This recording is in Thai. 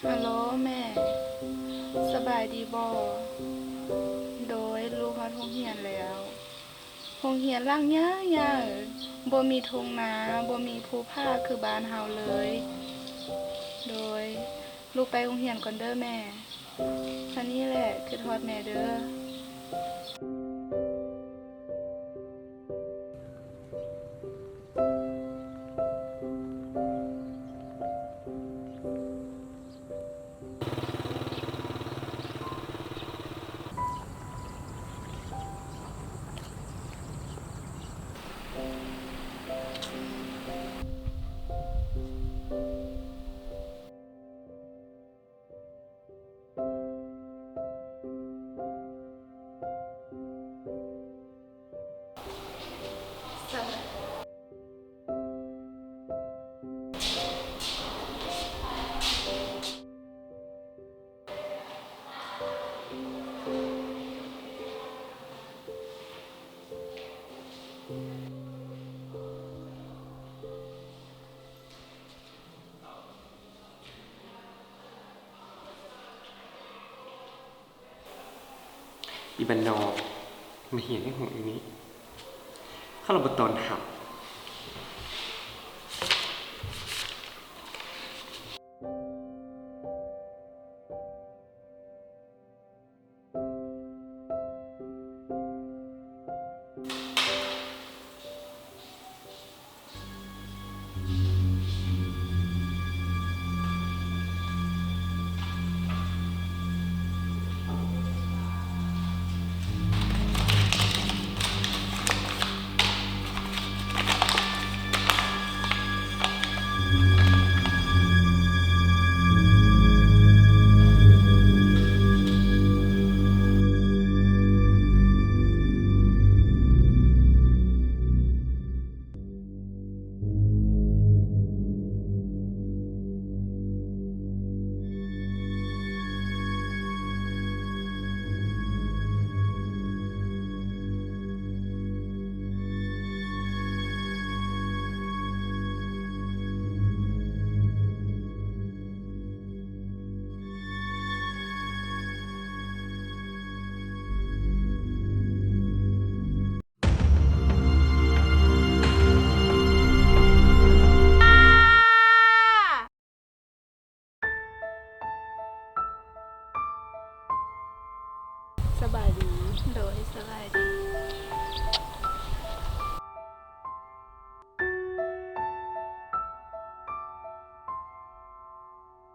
ฮัลโหลแม่สบายดีบ่โดยลูกฮอดโรงเรียนแล้วโรงเรียนหลังใหญ่ๆบ่มีทุ่งนาบ่มีภูผาคือบ้านเฮาเลยโดยลูกไปโรงเรียนก่อนเด้อแม่อันนี้แหละคือฮอดแม่เด้ออีบันนอกมาเหียนให้หูอย่างนี้ข้าเราบตอนหับสบายดีโดยสบายดี